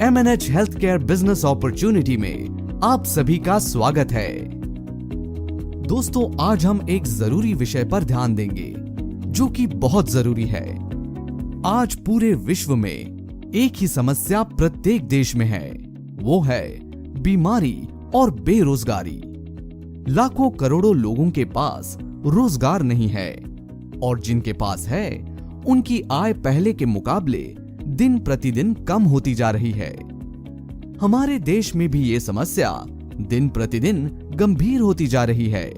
MNH health care business opportunity में आप सभी का स्वागत है। दोस्तों, आज हम एक जरूरी विषय पर ध्यान देंगे जो कि बहुत जरूरी है। आज पूरे विश्व में एक ही समस्या प्रत्येक देश में है, वो है बीमारी और बेरोजगारी। लाखों करोड़ों लोगों के पास रोजगार नहीं है और जिनके पास है उनकी आय पहले के मुकाबले दिन प्रतिदिन कम होती जा रही है। हमारे देश में भी ये समस्या दिन प्रतिदिन गंभीर होती जा रही है।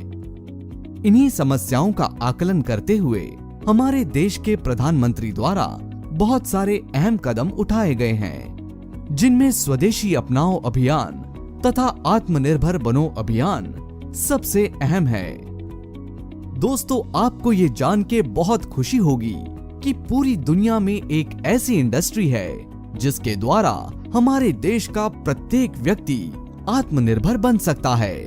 इन्हीं समस्याओं का आकलन करते हुए हमारे देश के प्रधानमंत्री द्वारा बहुत सारे अहम कदम उठाए गए हैं, जिनमें स्वदेशी अपनाओ अभियान तथा आत्मनिर्भर बनो अभियान सबसे अहम है। दोस्तों, आपको ये जान के बहुत खुशी होगी कि पूरी दुनिया में एक ऐसी इंडस्ट्री है जिसके द्वारा हमारे देश का प्रत्येक व्यक्ति आत्मनिर्भर बन सकता है,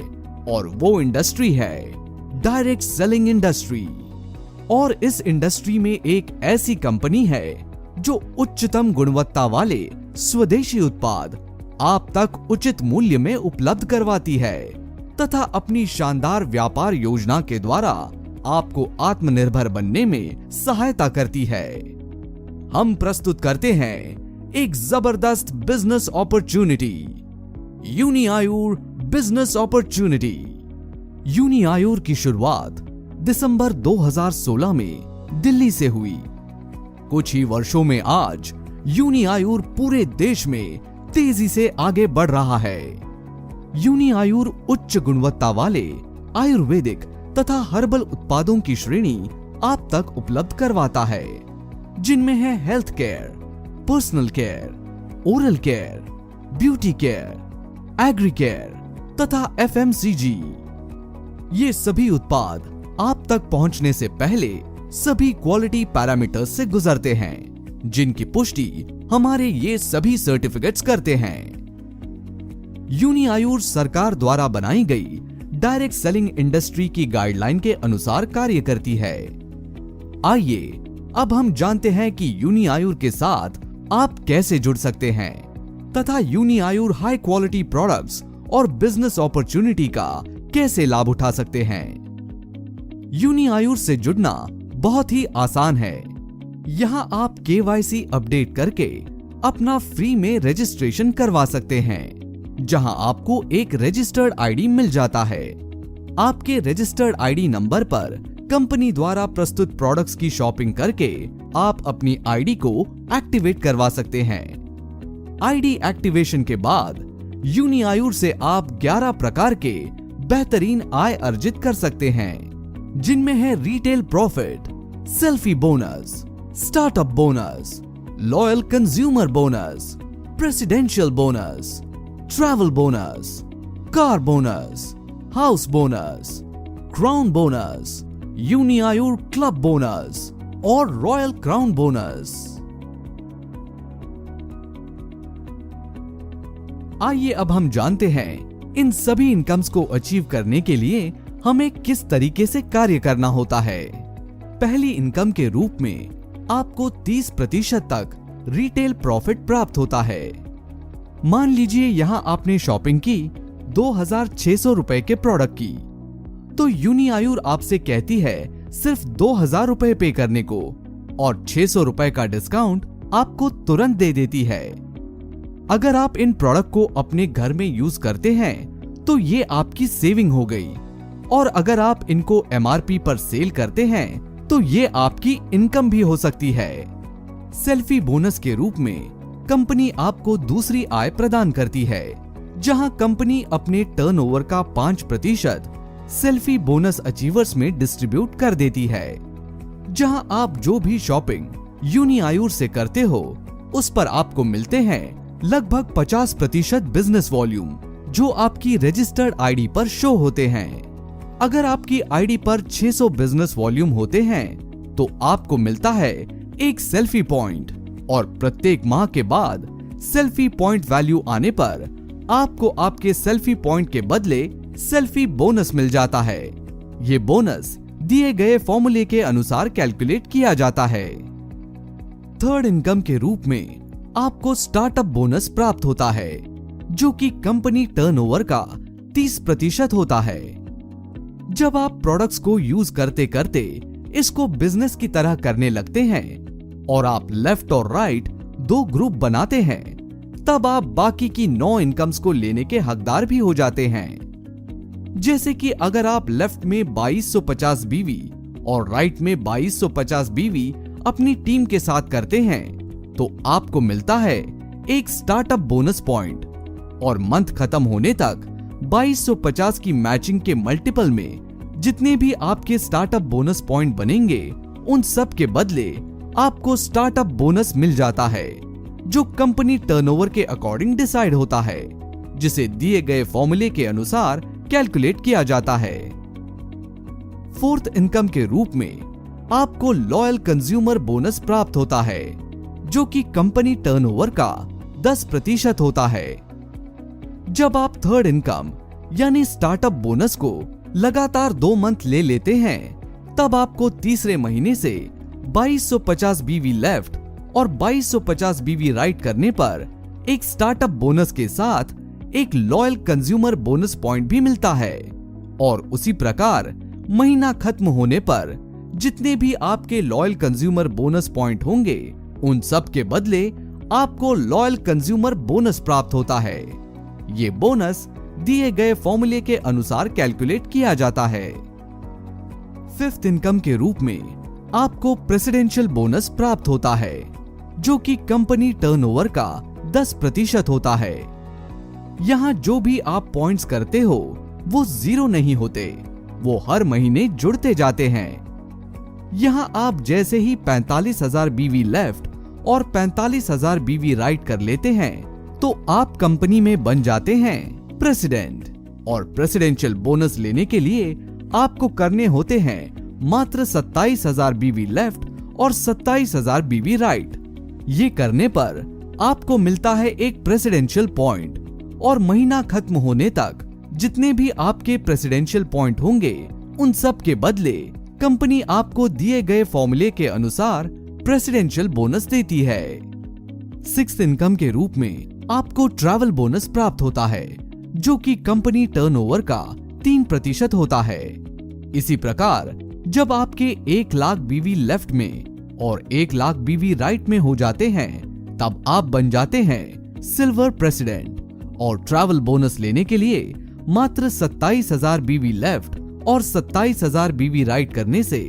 और वो इंडस्ट्री है डायरेक्ट सेलिंग इंडस्ट्री। और इस इंडस्ट्री में एक ऐसी कंपनी है जो उच्चतम गुणवत्ता वाले स्वदेशी उत्पाद आप तक उचित मूल्य में उपलब्ध करवाती है तथा अपनी शानदार व्यापार योजना के द्वारा आपको आत्मनिर्भर बनने में सहायता करती है। हम प्रस्तुत करते हैं एक जबरदस्त बिजनेस अपॉर्चुनिटी, यूनिआयुर बिजनेस अपॉर्चुनिटी। यूनिआयुर की शुरुआत दिसंबर 2016 में दिल्ली से हुई। कुछ ही वर्षों में आज यूनिआयुर पूरे देश में तेजी से आगे बढ़ रहा है। यूनिआयुर उच्च गुणवत्ता वाले आयुर्वेदिक तथा हर्बल उत्पादों की श्रेणी आप तक उपलब्ध करवाता है, जिनमें है health care, personal care, oral care, beauty care, agri care तथा FMCG। ये सभी उत्पाद आप तक पहुंचने से पहले सभी क्वालिटी पैरामीटर्स से गुजरते हैं, जिनकी पुष्टि हमारे ये सभी सर्टिफिकेट्स करते हैं। यूनिआयुर सरकार द्वारा बनाई गई डायरेक्ट सेलिंग इंडस्ट्री की गाइडलाइन के अनुसार कार्य करती है। आइए अब हम जानते हैं कि यूनिआयुर के साथ आप कैसे जुड़ सकते हैं तथा यूनिआयुर हाई क्वालिटी प्रोडक्ट्स और बिजनेस अपॉर्चुनिटी का कैसे लाभ उठा सकते हैं। यूनिआयुर से जुड़ना बहुत ही आसान है। यहाँ आप KYC अपडेट करके अपना फ्री में रजिस्ट्रेशन करवा सकते हैं, जहां आपको एक रजिस्टर्ड आईडी मिल जाता है। आपके रजिस्टर्ड आईडी नंबर पर कंपनी द्वारा प्रस्तुत प्रोडक्ट्स की शॉपिंग करके आप अपनी आईडी को एक्टिवेट करवा सकते हैं। आईडी एक्टिवेशन के बाद यूनिआयुर से आप 11 प्रकार के बेहतरीन आय अर्जित कर सकते हैं, जिनमें है retail profit, selfie bonus, startup bonus, loyal consumer bonus, presidential bonus, travel bonus, car bonus, house bonus, crown bonus, Uniayur club bonus और रॉयल क्राउन बोनस। आइए अब हम जानते हैं इन सभी इनकम्स को अचीव करने के लिए हमें किस तरीके से कार्य करना होता है। पहली इनकम के रूप में आपको 30% तक रिटेल प्रॉफिट प्राप्त होता है। मान लीजिए यहाँ आपने शॉपिंग की 2600 रुपए के प्रोडक्ट की, तो यूनिआयुर आपसे कहती है सिर्फ 2000 रुपए पे करने को और 600 रुपए का डिस्काउंट आपको तुरंत दे देती है। अगर आप इन प्रोडक्ट को अपने घर में यूज करते हैं तो ये आपकी सेविंग हो गई, और अगर आप इनको MRP पर सेल करते हैं तो ये आपकी इनकम भी हो सकती है। सेल्फी बोनस के रूप में कंपनी आपको दूसरी आय प्रदान करती है, जहां कंपनी अपने टर्नओवर का 5% सेल्फी बोनस अचीवर्स में डिस्ट्रीब्यूट कर देती है। जहां आप जो भी शॉपिंग यूनिआयुर से करते हो उस पर आपको मिलते हैं लगभग 50% बिजनेस वॉल्यूम, जो आपकी रजिस्टर्ड आईडी पर शो होते हैं। अगर आपकी आईडी पर 600 बिजनेस वॉल्यूम होते हैं तो आपको मिलता है एक सेल्फी पॉइंट, और प्रत्येक माह के बाद सेल्फी पॉइंट वैल्यू आने पर आपको आपके सेल्फी पॉइंट के बदले सेल्फी बोनस मिल जाता है। ये बोनस दिए गए फॉर्मूले के अनुसार कैलकुलेट किया जाता है। थर्ड इनकम के रूप में आपको स्टार्टअप बोनस प्राप्त होता है, जो कि कंपनी टर्नओवर का 30% होता है। जब आप प्रोडक्ट्स को यूज करते करते इसको बिजनेस की तरह करने लगते हैं और आप लेफ्ट और राइट 2 ग्रुप बनाते हैं, तब आप बाकी की 9 इनकम्स को लेने के हकदार भी हो जाते हैं। जैसे कि अगर आप लेफ्ट में 2250 बीवी और राइट में 2250 बीवी अपनी टीम के साथ करते हैं, तो आपको मिलता है एक स्टार्टअप बोनस पॉइंट और मंथ खत्म होने तक 2250 की मैचिंग के मल्टीपल में जितने भी आपके स्टार्टअप बोनस पॉइंट बनेंगे, उन सब के बदले आपको स्टार्टअप बोनस मिल जाता है, जो कंपनी टर्नओवर के अकॉर्डिंग डिसाइड होता है, जिसे दिए गए फॉर्मूले के अनुसार कैलकुलेट किया जाता है। फोर्थ इनकम के रूप में आपको लॉयल कंज्यूमर बोनस प्राप्त होता है, जो कि कंपनी टर्नओवर का 10% होता है। जब आप थर्ड इनकम यानी स्टार्टअप बोनस को लगातार 2 मंथ ले लेते हैं, तब आपको तीसरे महीने से 2250 बीवी लेफ्ट और 2250 बीवी राइट करने पर एक स्टार्टअप बोनस के साथ एक लॉयल कंज्यूमर बोनस पॉइंट भी मिलता है। और उसी प्रकार महीना खत्म होने पर जितने भी आपके लॉयल कंज्यूमर बोनस पॉइंट होंगे, उन सब के बदले आपको लॉयल कंज्यूमर बोनस प्राप्त होता है। ये बोनस दिए गए फॉर्मूले के अनुसार कैलकुलेट किया जाता है। फिफ्थ इनकम के रूप में आपको प्रेसिडेंशियल बोनस प्राप्त होता है, जो कि कंपनी टर्नओवर का 10% होता है। यहाँ जो भी आप पॉइंट्स करते हो वो 0 नहीं होते, वो हर महीने जुड़ते जाते हैं। यहाँ आप जैसे ही 45,000 बीवी लेफ्ट और 45,000 बीवी राइट कर लेते हैं, तो आप कंपनी में बन जाते हैं प्रेसिडेंट। और प्रेसिडेंशियल बोनस लेने के लिए आपको करने होते हैं मात्र 27,000 बीवी लेफ्ट और 27,000 बीवी राइट। ये करने पर आपको मिलता है एक प्रेसिडेंशियल पॉइंट, और महीना खत्म होने तक जितने भी आपके प्रेसिडेंशियल पॉइंट होंगे, उन सब के बदले कंपनी आपको दिए गए फॉर्मूले के अनुसार प्रेसिडेंशियल बोनस देती है। सिक्स्थ इनकम के रूप में आपको ट्रैवल बोनस प्राप्त होता है, जो कि कंपनी टर्नओवर का 3% होता है। इसी प्रकार जब आपके 1 लाख बीवी लेफ्ट में और 1 लाख बीवी राइट में हो जाते हैं, तब आप बन जाते हैं सिल्वर प्रेसिडेंट। और ट्रैवल बोनस लेने के लिए मात्र 27,000 बीवी लेफ्ट और 27,000 बीवी राइट करने से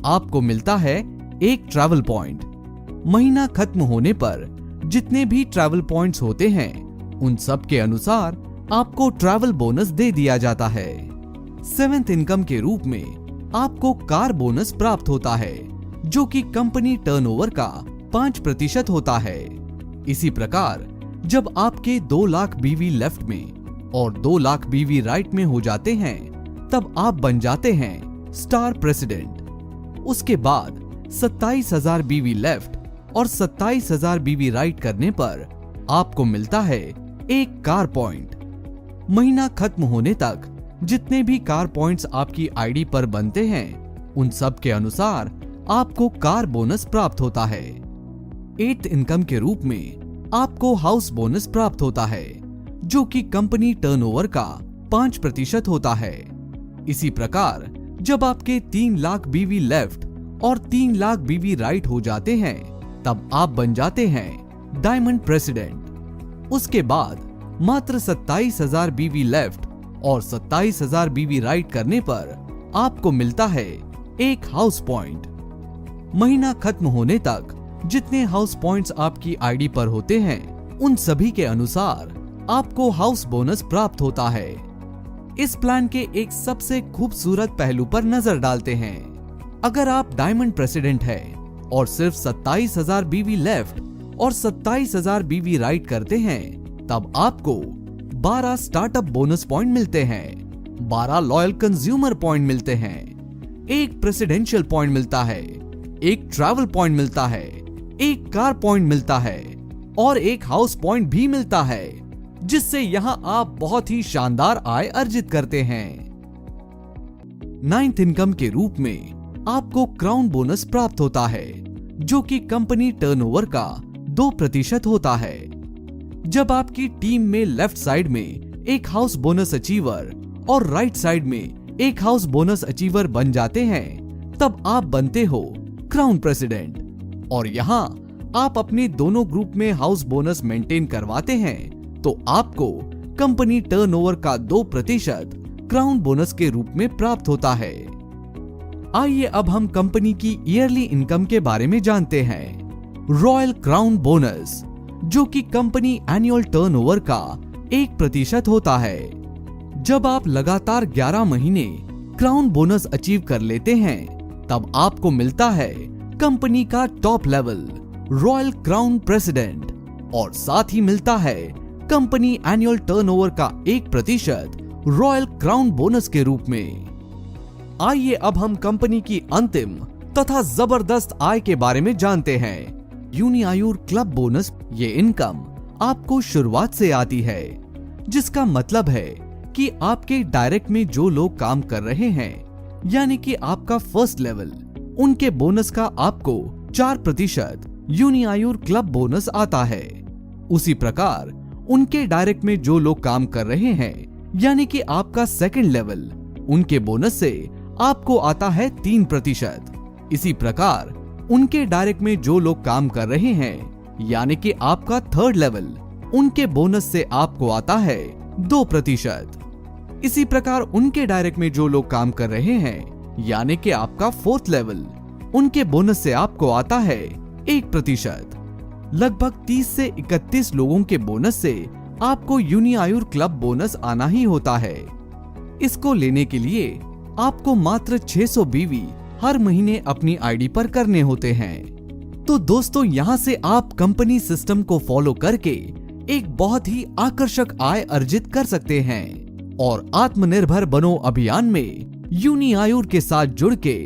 आपको मिलता है एक ट्रैवल पॉइंट। महीना खत्म होने पर जितने भी ट्रैवल पॉइंट्स होते हैं, उन सब के अनुसार आपको ट्रैवल बोनस दे दिया जाता है। सेवेंथ इनकम के रूप में आपको कार बोनस प्राप्त होता है, जो कि कंपनी टर्नओवर का 5% होता है। इसी प्रकार जब आपके 2 लाख बीवी लेफ्ट में और 2 लाख बीवी राइट में हो जाते हैं, तब आप बन जाते हैं स्टार प्रेसिडेंट। उसके बाद 27,000 बीवी लेफ्ट और 27,000 बीवी राइट करने पर आपको मिलता है एक कार पॉइंट। महीना खत्म होने तक जितने भी कार पॉइंट्स आपकी आईडी पर बनते हैं, उन सब के अनुसार आपको कार बोनस प्राप्त होता है। एट्थ इनकम के रूप में आपको हाउस बोनस प्राप्त होता है, जो कि कंपनी टर्नओवर का 5% होता है। इसी प्रकार जब आपके 3 लाख बीवी लेफ्ट और 3 लाख बीवी राइट हो जाते हैं, तब आप बन जाते हैं डायमंड प्रेसिडेंट। उसके बाद मात्र 27,000 बीवी लेफ्ट और 27,000 बीवी राइट करने पर आपको मिलता है एक हाउस पॉइंट। महीना खत्म होने तक जितने हाउस पॉइंट्स आपकी आईडी पर होते हैं, उन सभी के अनुसार आपको हाउस बोनस प्राप्त होता है। इस प्लान के एक सबसे खूबसूरत पहलू पर नजर डालते हैं। अगर आप डायमंड प्रेसिडेंट है और सिर्फ 27,000 बीवी लेफ्ट और 27,000 बीवी राइट करते हैं, तब आपको 12 स्टार्टअप बोनस पॉइंट मिलते हैं, 12 लॉयल कंज्यूमर पॉइंट मिलते हैं, एक प्रेसिडेंशियल पॉइंट मिलता है, एक ट्रैवल पॉइंट मिलता है, एक कार पॉइंट मिलता है और एक हाउस पॉइंट भी मिलता है, जिससे यहां आप बहुत ही शानदार आय अर्जित करते हैं। नाइन्थ इनकम के रूप में आपको क्राउन बोनस प्राप्त होता है, जो कि कंपनी टर्नओवर का 2% होता है। जब आपकी टीम में लेफ्ट साइड में एक हाउस बोनस अचीवर और राइट साइड में एक हाउस बोनस अचीवर बन जाते हैं, तब आप बनते हो क्राउन प्रेसिडेंट। और यहाँ आप अपने दोनों ग्रुप में हाउस बोनस मेंटेन करवाते हैं तो आपको कंपनी टर्नओवर का 2% क्राउन बोनस के रूप में प्राप्त होता है। आइए अब हम कंपनी की ईयरली इनकम के बारे में जानते हैं। रॉयल क्राउन बोनस, जो कि कंपनी एनुअल टर्नओवर का 1% होता है। जब आप लगातार 11 महीने क्राउन बोनस अचीव कर लेते हैं, तब आपको मिलता है कंपनी का top level royal crown president, और साथ ही मिलता है कंपनी एनुअल टर्नओवर का 1% रॉयल क्राउन बोनस के रूप में। आइए अब हम कंपनी की अंतिम तथा जबरदस्त आय के बारे में जानते हैं। यूनिआयुर क्लब बोनस, ये इनकम आपको शुरुआत से आती है, जिसका मतलब है कि आपके डायरेक्ट में जो लोग काम कर रहे हैं, यानी कि आपका फर्स्ट लेवल, उनके बोनस का आपको 4% यूनिआयुर क्लब बोनस आता है। उसी प्रकार उनके डायरेक्ट में जो लोग काम कर रहे हैं, यानी कि आपका सेकंड लेवल, उनके बोनस से आपको आता है 3%। इसी प्रकार उनके डायरेक्ट में जो लोग काम कर रहे हैं, यानी कि आपका थर्ड लेवल, उनके बोनस से आपको आता है 2%। इसी प्रकार उनके डायरेक्ट में जो लोग काम कर रहे हैं, यानी कि आपका फोर्थ लेवल, उनके बोनस से आपको आता है 1%। लगभग 30 से 31 लोगों के बोनस से आपको यूनिआयुर क्लब बोनस आना ही होता है। इसको लेने के लिए आपको मात्र 600 बीवी हर महीने अपनी आईडी पर करने होते हैं। तो दोस्तों, यहाँ से आप कंपनी सिस्टम को फॉलो करके एक बहुत ही आकर्षक आय अर्जित कर सकते हैं और आत्मनिर्भर बनो अभियान में यूनिआयुर के साथ जुड़ के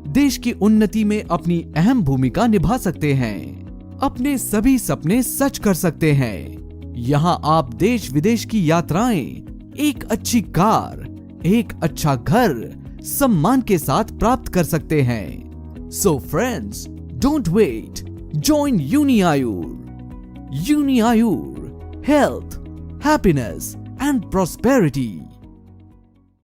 देश की उन्नति में अपनी अहम भूमिका निभा सकते हैं। अपने सभी सपने सच कर सकते हैं। यहाँ आप देश विदेश की यात्राएं, एक अच्छी कार, एक अच्छा घर सम्मान के साथ प्राप्त कर सकते हैं। So friends, don't wait, join Uniayur. Uniayur, health, happiness and prosperity.